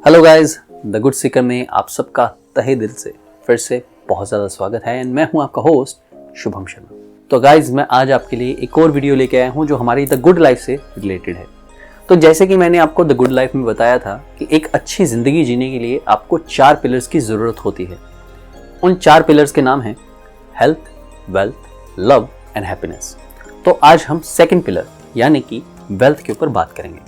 Hello guys, the good Sikar में आप सबका तहे दिल से फिर से बहुत ज़्यादा स्वागत है एंड मैं हूं आपका होस्ट शुभम शर्मा। तो गाइस, मैं आज आपके लिए एक और वीडियो लेके आया हूं जो हमारी द गुड लाइफ से रिलेटेड है। तो जैसे कि मैंने आपको द गुड लाइफ में बताया था कि एक अच्छी ज़िंदगी जीने के लिए आपको 4 पिलर्स की ज़रूरत होती है। उन 4 पिलर्स के नाम हैं health, wealth, love and happiness. तो आज हम सेकेंड पिलर यानी कि वेल्थ के ऊपर बात करेंगे।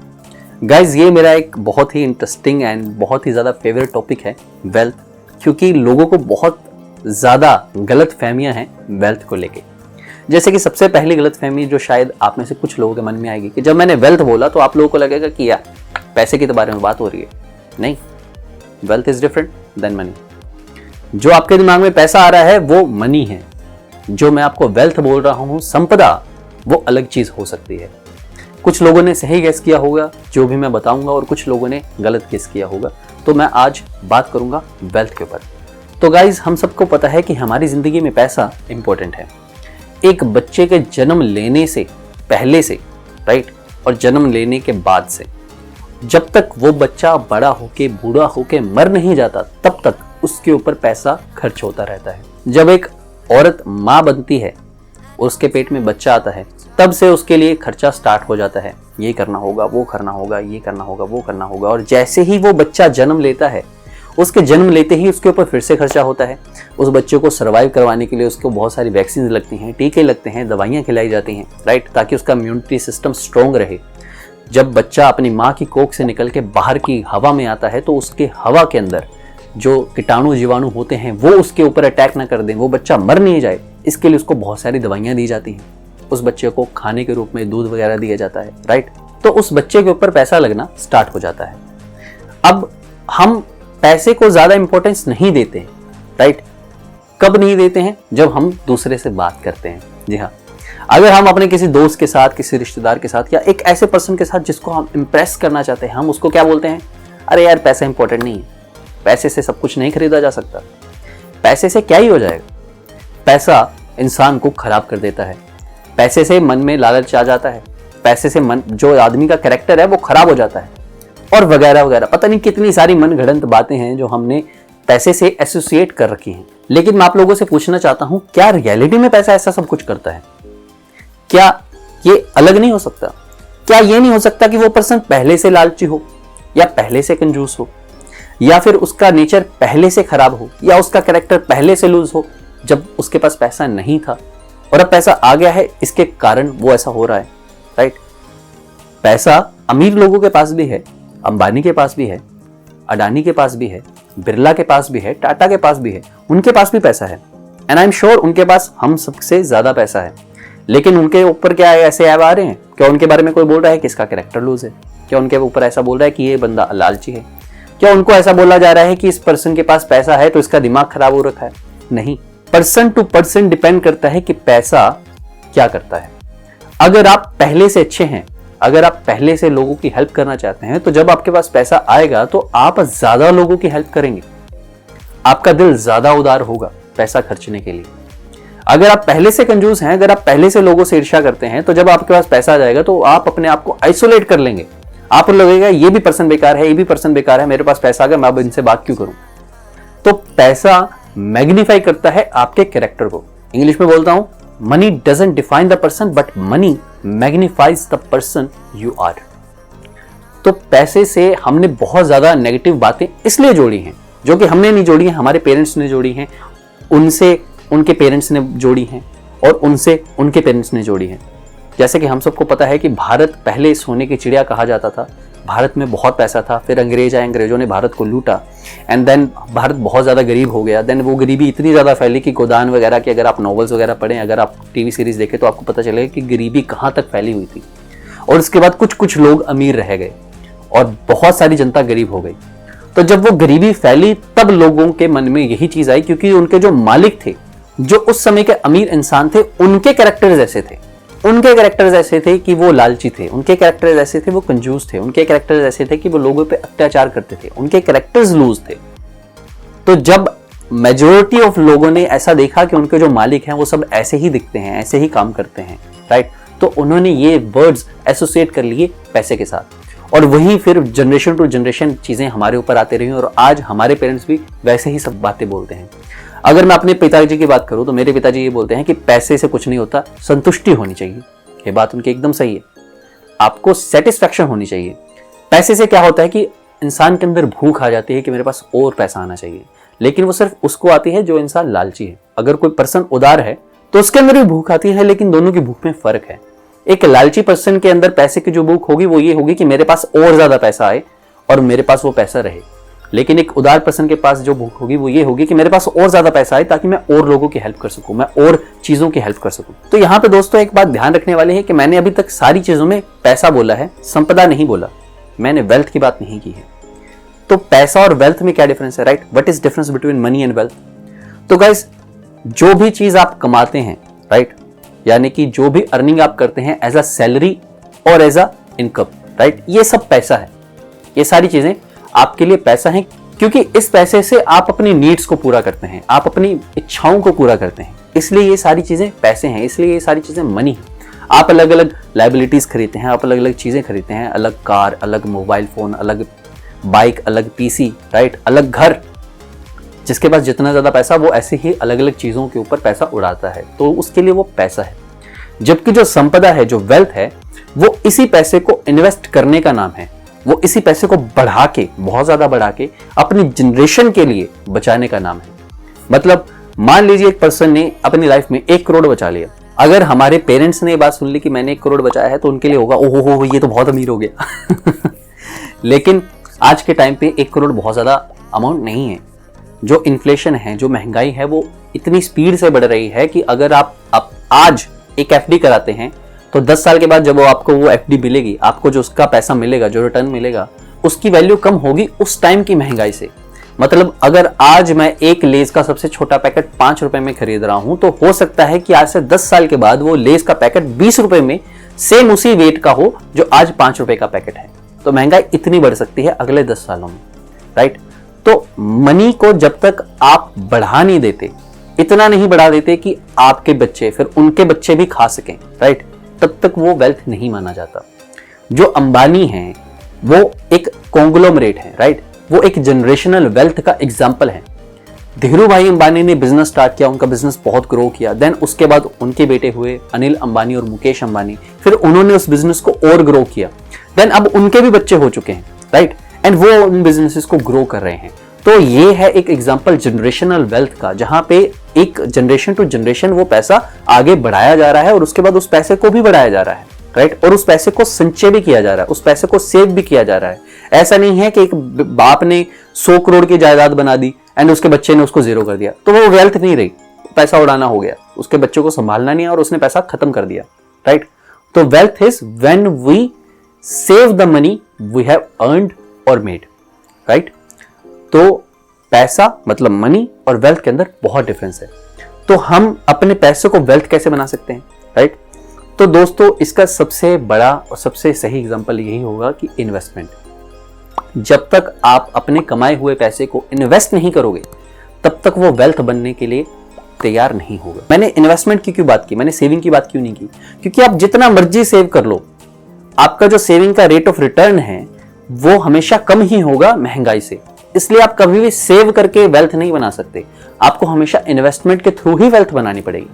गाइज, ये मेरा एक बहुत ही इंटरेस्टिंग एंड बहुत ही ज़्यादा फेवरेट टॉपिक है वेल्थ, क्योंकि लोगों को बहुत ज़्यादा गलत फहमियाँ हैं वेल्थ को लेके। जैसे कि सबसे पहली गलत फहमी जो शायद आप में से कुछ लोगों के मन में आएगी कि जब मैंने वेल्थ बोला तो आप लोगों को लगेगा कि यार पैसे के बारे में बात हो रही है। नहीं, wealth is different than money. जो आपके दिमाग में पैसा आ रहा है वो मनी है। जो मैं आपको वेल्थ बोल रहा हूँ, संपदा, वो अलग चीज़ हो सकती है। कुछ लोगों ने सही गेस किया होगा जो भी मैं बताऊंगा और कुछ लोगों ने गलत गेस किया होगा। तो मैं आज बात करूंगा वेल्थ के ऊपर। तो गाइज, हम सबको पता है कि हमारी ज़िंदगी में पैसा इंपॉर्टेंट है। एक बच्चे के जन्म लेने से पहले से, राइट, और जन्म लेने के बाद से, जब तक वो बच्चा बड़ा होके बूढ़ा होके मर नहीं जाता तब तक उसके ऊपर पैसा खर्च होता रहता है। जब एक औरत माँ बनती है, उसके पेट में बच्चा आता है, तब से उसके लिए खर्चा स्टार्ट हो जाता है। ये करना होगा, वो करना होगा, ये करना होगा, वो करना होगा। और जैसे ही वो बच्चा जन्म लेता है, उसके जन्म लेते ही उसके ऊपर फिर से खर्चा होता है। उस बच्चे को सर्वाइव करवाने के लिए उसको बहुत सारी वैक्सीन लगती हैं, टीके लगते हैं, दवाइयाँ खिलाई जाती हैं, राइट, ताकि उसका इम्यूनिटी सिस्टम स्ट्रॉन्ग रहे। जब बच्चा अपनी माँ की कोख से निकल के बाहर की हवा में आता है तो उसके हवा के अंदर जो कीटाणु जीवाणु होते हैं वो उसके ऊपर अटैक ना कर दें, वो बच्चा मर नहीं जाए, इसके लिए उसको बहुत सारी दवाइयाँ दी जाती हैं। उस बच्चे को खाने के रूप में दूध वगैरह दिया जाता है, राइट। तो उस बच्चे के ऊपर पैसा लगना स्टार्ट हो जाता है। अब हम पैसे को ज़्यादा इंपॉर्टेंस नहीं देते हैं, राइट। कब नहीं देते हैं? जब हम दूसरे से बात करते हैं। जी हाँ, अगर हम अपने किसी दोस्त के साथ, किसी रिश्तेदार के साथ या एक ऐसे पर्सन के साथ जिसको हम इम्प्रेस करना चाहते हैं, हम उसको क्या बोलते हैं? अरे यार, पैसा इंपॉर्टेंट नहीं है, पैसे से सब कुछ नहीं खरीदा जा सकता, पैसे से क्या ही हो जाएगा। पैसा इंसान को खराब कर देता है, पैसे से मन में लालच आ जाता है, पैसे से मन, जो आदमी का कैरेक्टर है वो खराब हो जाता है, और वगैरह वगैरह। पता नहीं कितनी सारी मनगढ़ंत बातें हैं जो हमने पैसे से एसोसिएट कर रखी हैं। लेकिन मैं आप लोगों से पूछना चाहता हूं, क्या रियलिटी में पैसा ऐसा सब कुछ करता है? क्या ये अलग नहीं हो सकता? क्या ये नहीं हो सकता कि वो पर्सन पहले से लालची हो, या पहले से कंजूस हो, या फिर उसका नेचर पहले से खराब हो, या उसका कैरेक्टर पहले से लूज हो, जब उसके पास पैसा नहीं था और अब पैसा आ गया है, इसके कारण वो ऐसा हो रहा है, राइट। पैसा अमीर लोगों के पास भी है, अंबानी के पास भी है, अडानी के पास भी है, बिरला के पास भी है, टाटा के पास भी है, उनके पास भी पैसा है एंड आई एम श्योर उनके पास हम सबसे ज्यादा पैसा है। लेकिन उनके ऊपर क्या ऐसे ऐब आ रहे हैं? क्या उनके बारे में कोई बोल रहा है कि इसका कैरेक्टर लूज है? क्या उनके ऊपर ऐसा बोल रहा है कि ये बंदा लालची है? क्या उनको ऐसा बोला जा रहा है कि इस पर्सन के पास पैसा है तो इसका दिमाग खराब हो रखा है? नहीं, पर्सन टू पर्सन डिपेंड करता है कि पैसा क्या करता है। अगर आप पहले से अच्छे हैं, अगर आप पहले से लोगों की हेल्प करना चाहते हैं, तो जब आपके पास पैसा आएगा तो आप ज्यादा लोगों की हेल्प करेंगे, आपका दिल ज्यादा उदार होगा पैसा खर्चने के लिए। अगर आप पहले से कंजूस हैं, अगर आप पहले से लोगों से ईर्ष्या करते हैं, तो जब आपके पास पैसा आ जाएगा तो आप अपने आप को आइसोलेट कर लेंगे। आपको लगेगा ये भी पर्सन बेकार है, ये भी पर्सन बेकार है, मेरे पास पैसा आ गया, मैं अब इनसे बात क्यों करूं। तो पैसा मैग्नीफाई करता है आपके कैरेक्टर को। इंग्लिश में बोलता हूं, money doesn't define the person but money magnifies the person you are. तो पैसे से हमने बहुत ज्यादा नेगेटिव बातें इसलिए जोड़ी हैं, जो कि हमने नहीं जोड़ी हैं, हमारे पेरेंट्स ने जोड़ी हैं, उनसे उनके पेरेंट्स ने जोड़ी हैं, और उनसे उनके पेरेंट्स ने जोड़ी हैं। जैसे कि हम सबको पता है कि भारत पहले सोने की चिड़िया कहा जाता था, भारत में बहुत पैसा था, फिर अंग्रेज आए, अंग्रेजों ने भारत को लूटा एंड देन भारत बहुत ज़्यादा गरीब हो गया। देन वो गरीबी इतनी ज़्यादा फैली कि गोदान वगैरह की, अगर आप नॉवेल्स वगैरह पढ़ें, अगर आप टीवी सीरीज देखें तो आपको पता चलेगा कि गरीबी कहाँ तक फैली हुई थी। और उसके बाद कुछ कुछ लोग अमीर रह गए और बहुत सारी जनता गरीब हो गई। तो जब वो गरीबी फैली तब लोगों के मन में यही चीज़ आई, क्योंकि उनके जो मालिक थे, जो उस समय के अमीर इंसान थे, उनके कैरेक्टर्स ऐसे थे, उनके कैरेक्टर्स ऐसे थे कि वो लालची थे, उनके कैरेक्टर्स ऐसे थे वो कंजूस थे, उनके कैरेक्टर्स ऐसे थे कि वो लोगों पे अत्याचार करते थे, उनके कैरेक्टर्स लूज थे। तो जब मेजॉरिटी ऑफ लोगों ने ऐसा देखा कि उनके जो मालिक हैं वो सब ऐसे ही दिखते हैं, ऐसे ही काम करते हैं, राइट, तो उन्होंने ये वर्ड्स एसोसिएट कर लिए पैसे के साथ। और वही फिर जनरेशन टू जनरेशन चीज़ें हमारे ऊपर आते रही और आज हमारे पेरेंट्स भी वैसे ही सब बातें बोलते हैं। अगर मैं अपने पिताजी की बात करूं तो मेरे पिताजी ये बोलते हैं कि पैसे से कुछ नहीं होता, संतुष्टि होनी चाहिए। ये बात उनकी एकदम सही है। आपको सेटिस्फैक्शन होनी चाहिए। पैसे से क्या होता है कि इंसान के अंदर भूख आ जाती है कि मेरे पास और पैसा आना चाहिए, लेकिन वो सिर्फ उसको आती है जो इंसान लालची है। अगर कोई पर्सन उदार है तो उसके अंदर भी भूख आती है, लेकिन दोनों की भूख में फर्क है। एक लालची पर्सन के अंदर पैसे की जो भूख होगी वो ये होगी कि मेरे पास और ज्यादा पैसा आए और मेरे पास वो पैसा रहे। लेकिन एक उदार पर्सन के पास जो भूख होगी वो ये होगी कि मेरे पास और ज्यादा पैसा आए ताकि मैं और लोगों की हेल्प कर सकूं, मैं और चीजों की हेल्प कर सकूं। तो यहाँ पे दोस्तों एक बात ध्यान रखने वाली है कि मैंने अभी तक सारी चीजों में पैसा बोला है, संपदा नहीं बोला, मैंने वेल्थ की बात नहीं की है। तो पैसा और वेल्थ में क्या डिफरेंस है, right? What is difference between money and wealth? तो गाइस, जो भी चीज आप कमाते हैं, राइट, यानी कि जो भी अर्निंग आप करते हैं एज अ सैलरी और एज अ इनकम, राइट, ये सब पैसा है। ये सारी चीजें आपके लिए पैसा है, क्योंकि इस पैसे से आप अपनी नीड्स को पूरा करते हैं, आप अपनी इच्छाओं को पूरा करते हैं, इसलिए ये सारी चीजें पैसे हैं, इसलिए ये सारी चीजें मनी है। आप अलग अलग लाइबिलिटीज खरीदते हैं, आप अलग अलग चीजें खरीदते हैं, अलग कार, अलग मोबाइल फोन, अलग बाइक, अलग पीसी, राइट, अलग घर। जिसके पास जितना ज्यादा पैसा वो ऐसे ही अलग अलग चीजों के ऊपर पैसा उड़ाता है, तो उसके लिए वो पैसा है। जबकि जो संपदा है, जो वेल्थ है, वो इसी पैसे को इन्वेस्ट करने का नाम है, वो इसी पैसे को बढ़ा के, बहुत ज्यादा बढ़ा के अपनी जनरेशन के लिए बचाने का नाम है। मतलब मान लीजिए एक पर्सन ने अपनी लाइफ में 1 करोड़ बचा लिया। अगर हमारे पेरेंट्स ने ये बात सुन ली कि मैंने 1 करोड़ बचाया है तो उनके लिए होगा ओहो हो ये तो बहुत अमीर हो गया। लेकिन आज के टाइम पे 1 करोड़ बहुत ज्यादा अमाउंट नहीं है। जो इन्फ्लेशन है, जो महंगाई है, वो इतनी स्पीड से बढ़ रही है कि अगर आप आज एक एफडी कराते हैं तो 10 साल के बाद जब आपको वो एफडी मिलेगी, आपको जो उसका पैसा मिलेगा, जो रिटर्न मिलेगा, उसकी वैल्यू कम होगी उस टाइम की महंगाई से। मतलब अगर आज मैं एक लेस का सबसे छोटा पैकेट 5 रुपए में खरीद रहा हूं तो हो सकता है कि आज से 10 साल के बाद वो लेस का पैकेट 20 रुपए में सेम उसी वेट का हो जो आज 5 रुपए का पैकेट है। तो महंगाई इतनी बढ़ सकती है अगले 10 सालों में, राइट? तो मनी को जब तक आप बढ़ा नहीं देते, इतना नहीं बढ़ा देते कि आपके बच्चे फिर उनके बच्चे भी खा सकें, राइट, तब तक वो वेल्थ नहीं माना जाता। जो अंबानी है वो एक कॉन्ग्लोमरेट है, राइट, वो एक जनरेशनल वेल्थ का एग्जाम्पल है। धीरू भाई अंबानी ने बिजनेस स्टार्ट किया, उनका बिजनेस बहुत ग्रो किया, देन उसके बाद उनके बेटे हुए अनिल अंबानी और मुकेश अंबानी, फिर उन्होंने उस बिजनेस को और ग्रो किया, देन अब उनके भी बच्चे हो चुके हैं, राइट, एंड वो उन बिजनेसेस को ग्रो कर रहे हैं। तो ये है एक एग्जांपल जनरेशनल वेल्थ का, जहां पे एक जनरेशन टू जनरेशन वो पैसा आगे बढ़ाया जा रहा है और उसके बाद उस पैसे को भी बढ़ाया जा रहा है, राइट, और उस पैसे को संचय भी किया जा रहा है, उस पैसे को सेव भी किया जा रहा है। ऐसा नहीं है कि एक बाप ने 100 करोड़ की जायदाद बना दी एंड उसके बच्चे ने उसको जीरो कर दिया, तो वो वेल्थ नहीं रही, पैसा उड़ाना हो गया, उसके बच्चों को संभालना नहीं और उसने पैसा खत्म कर दिया, राइट। तो wealth is when we save the money we have earned और मेड, राइट। तो पैसा मतलब मनी और वेल्थ के अंदर बहुत डिफरेंस है। तो हम अपने पैसे को वेल्थ कैसे बना सकते हैं, राइट। तो दोस्तों इसका सबसे बड़ा और सबसे सही एग्जांपल यही होगा कि इन्वेस्टमेंट। जब तक आप अपने कमाए हुए पैसे को इन्वेस्ट नहीं करोगे तब तक वो वेल्थ बनने के लिए तैयार नहीं होगा। मैंने इन्वेस्टमेंट की क्यों बात की, मैंने सेविंग की बात क्यों नहीं की? क्योंकि आप जितना मर्जी सेव कर लो, आपका जो सेविंग का रेट ऑफ रिटर्न है वो हमेशा कम ही होगा महंगाई से। इसलिए आप कभी भी सेव करके वेल्थ नहीं बना सकते, आपको हमेशा इन्वेस्टमेंट के थ्रू ही वेल्थ बनानी पड़ेगी।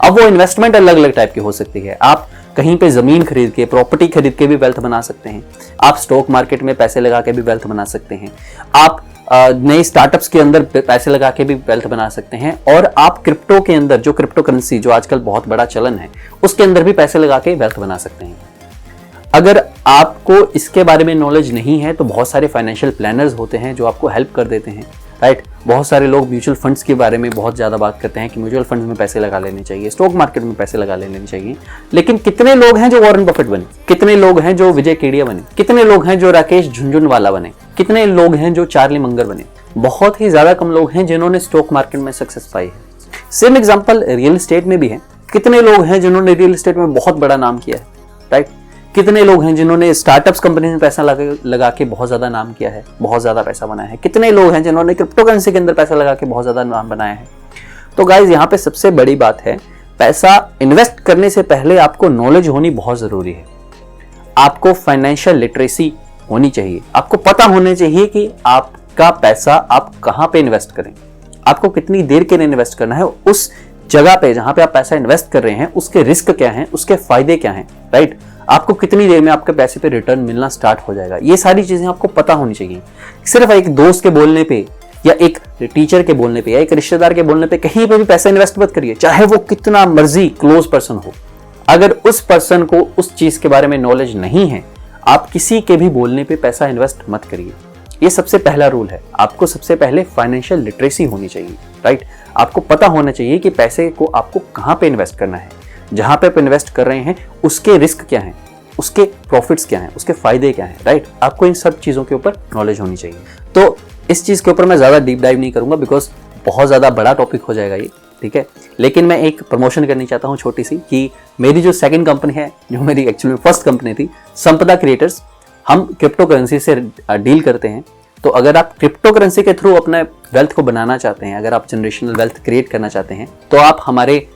अब वो इन्वेस्टमेंट अलग अलग टाइप की हो सकती है। आप कहीं पे जमीन खरीद के, प्रॉपर्टी खरीद के भी वेल्थ बना सकते हैं, आप स्टॉक मार्केट में पैसे लगा के भी वेल्थ बना सकते हैं, आप नए स्टार्टअप्स के अंदर पैसे लगा के भी वेल्थ बना सकते हैं, और आप क्रिप्टो के अंदर, जो क्रिप्टो करेंसी जो आजकल बहुत बड़ा चलन है, उसके अंदर भी पैसे लगा के वेल्थ बना सकते हैं। अगर आपको इसके बारे में नॉलेज नहीं है तो बहुत सारे फाइनेंशियल प्लानर्स होते हैं जो आपको हेल्प कर देते हैं, राइट। बहुत सारे लोग म्यूचुअल फंड्स के बारे में बहुत ज़्यादा बात करते हैं कि म्यूचुअल फंड्स में पैसे लगा लेने चाहिए, स्टॉक मार्केट में पैसे लगा लेने चाहिए। लेकिन कितने लोग हैं जो वॉरेन बफेट बने, कितने लोग हैं जो विजय केडिया बने, कितने लोग हैं जो राकेश झुनझुनवाला बने, कितने लोग हैं जो चार्ली मंगर बने? बहुत ही ज़्यादा कम लोग हैं जिन्होंने स्टॉक मार्केट में सक्सेस पाई है। सेम एग्जाम्पल रियल एस्टेट में भी है। कितने लोग हैं जिन्होंने रियल एस्टेट में बहुत बड़ा नाम किया है, राइट। कितने लोग हैं जिन्होंने स्टार्टअप्स कंपनी में पैसा लगा के बहुत ज्यादा नाम किया है, बहुत ज्यादा पैसा बनाया है। कितने लोग हैं जिन्होंने क्रिप्टो करेंसी के अंदर पैसा लगा के बहुत ज्यादा नाम बनाया है। तो गाइज यहाँ पे सबसे बड़ी बात है, पैसा इन्वेस्ट करने से पहले आपको नॉलेज होनी बहुत जरूरी है। आपको फाइनेंशियल लिटरेसी होनी चाहिए। आपको पता होना चाहिए कि आपका पैसा आप कहाँ पे इन्वेस्ट करें, आपको कितनी देर के लिए इन्वेस्ट करना है, उस जगह पे जहां पे आप पैसा इन्वेस्ट कर रहे हैं उसके रिस्क क्या हैं, उसके फायदे क्या हैं, राइट। आपको कितनी देर में आपके पैसे पे रिटर्न मिलना स्टार्ट हो जाएगा, ये सारी चीजें आपको पता होनी चाहिए। सिर्फ एक दोस्त के बोलने पे या एक टीचर के बोलने पे या एक रिश्तेदार के बोलने पे कहीं पे भी पैसा इन्वेस्ट मत करिए, चाहे वो कितना मर्जी क्लोज पर्सन हो। अगर उस पर्सन को उस चीज के बारे में नॉलेज नहीं है, आप किसी के भी बोलने पे पैसा इन्वेस्ट मत करिए। ये सबसे पहला रूल है। आपको सबसे पहले फाइनेंशियल लिटरेसी होनी चाहिए, राइट। आपको पता होना चाहिए कि पैसे को आपको कहाँ पे इन्वेस्ट करना है, जहां पे आप इन्वेस्ट कर रहे हैं उसके रिस्क क्या हैं, उसके प्रॉफिट्स क्या हैं, उसके फायदे क्या हैं, राइट। आपको इन सब चीजों के ऊपर नॉलेज होनी चाहिए। तो इस चीज के ऊपर मैं ज्यादा डीप डाइव नहीं करूंगा बिकॉज बहुत ज्यादा बड़ा टॉपिक हो जाएगा ये, ठीक है। लेकिन मैं एक प्रमोशन करनी चाहता हूँ छोटी सी, कि मेरी जो सेकंड कंपनी है, जो मेरी एक्चुअली फर्स्ट कंपनी थी, संपदा क्रिएटर्स, हम क्रिप्टो करेंसी से डील करते हैं। तो अगर आप क्रिप्टो करेंसी के थ्रू अपने वेल्थ को बनाना चाहते हैं, अगर आप जनरेशनल वेल्थ क्रिएट करना चाहते हैं, तो आप हमारे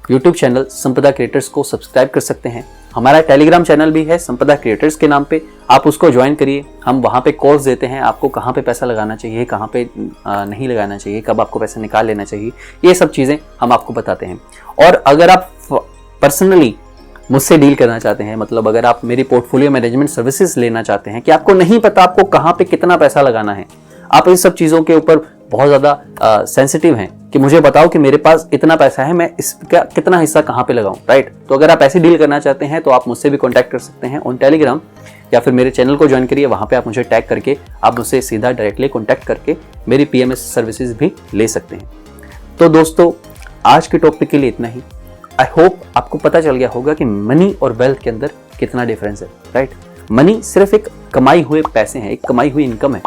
यूट्यूब चैनल संपदा क्रिएटर्स को सब्सक्राइब कर सकते हैं। हमारा टेलीग्राम चैनल भी है संपदा क्रिएटर्स के नाम पे, आप उसको ज्वाइन करिए। हम वहाँ पे कोर्स देते हैं आपको, कहाँ पे पैसा लगाना चाहिए, कहाँ पे नहीं लगाना चाहिए, कब आपको पैसा निकाल लेना चाहिए, ये सब चीज़ें हम आपको बताते हैं। और अगर आप पर्सनली मुझसे डील करना चाहते हैं, मतलब अगर आप मेरी पोर्टफोलियो मैनेजमेंट सर्विसेज लेना चाहते हैं कि आपको नहीं पता आपको कहाँ पे कितना पैसा लगाना है, आप इन सब चीज़ों के ऊपर बहुत ज़्यादा सेंसिटिव हैं कि मुझे बताओ कि मेरे पास इतना पैसा है, मैं इसका कितना हिस्सा कहाँ पे लगाऊं, राइट। तो अगर आप ऐसी डील करना चाहते हैं तो आप मुझसे भी कॉन्टैक्ट कर सकते हैं ऑन टेलीग्राम, या फिर मेरे चैनल को ज्वाइन करिए। वहाँ पे आप मुझे टैग करके आप मुझसे सीधा डायरेक्टली कॉन्टैक्ट करके मेरी PMS सर्विसेज भी ले सकते हैं। तो दोस्तों, आज के टॉपिक के लिए इतना ही। आई होप आपको पता चल गया होगा कि मनी और वेल्थ के अंदर कितना डिफरेंस है, राइट। मनी सिर्फ एक कमाई हुए पैसे हैं, एक कमाई हुई इनकम है,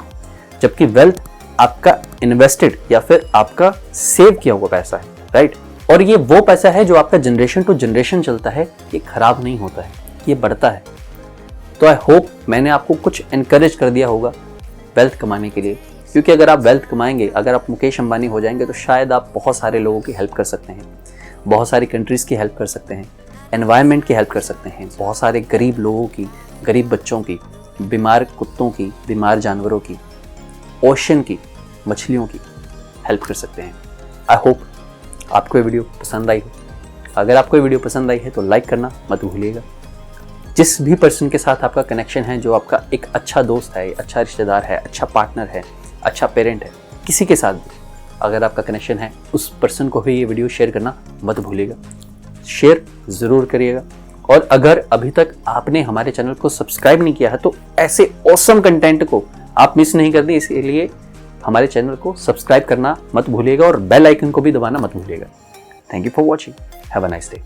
जबकि वेल्थ आपका इन्वेस्टेड या फिर आपका सेव किया हुआ पैसा है, राइट। और ये वो पैसा है जो आपका जनरेशन टू जनरेशन चलता है, ये खराब नहीं होता है, ये बढ़ता है। तो आई होप मैंने आपको कुछ एनकरेज कर दिया होगा वेल्थ कमाने के लिए, क्योंकि अगर आप वेल्थ कमाएंगे, अगर आप मुकेश अंबानी हो जाएंगे, तो शायद आप बहुत सारे लोगों की हेल्प कर सकते हैं, बहुत सारी कंट्रीज़ की हेल्प कर सकते हैं, एनवायरनमेंट की हेल्प कर सकते हैं, बहुत सारे गरीब लोगों की, गरीब बच्चों की, बीमार कुत्तों की, बीमार जानवरों की, ओशन की, मछलियों की हेल्प कर सकते हैं। आई होप आपको ये वीडियो पसंद आई हो। अगर आपको ये वीडियो पसंद आई है तो लाइक करना मत भूलिएगा। जिस भी पर्सन के साथ आपका कनेक्शन है, जो आपका एक अच्छा दोस्त है, अच्छा रिश्तेदार है, अच्छा पार्टनर है, अच्छा पेरेंट है, किसी के साथ भी अगर आपका कनेक्शन है, उस पर्सन को भी ये वीडियो शेयर करना मत भूलिएगा। शेयर ज़रूर करिएगा। और अगर अभी तक आपने हमारे चैनल को सब्सक्राइब नहीं किया है तो ऐसे ऑसम कंटेंट को आप मिस नहीं करते, इसलिए हमारे चैनल को सब्सक्राइब करना मत भूलिएगा और बेल आइकन को भी दबाना मत भूलिएगा। Thank you for watching. Have a nice day.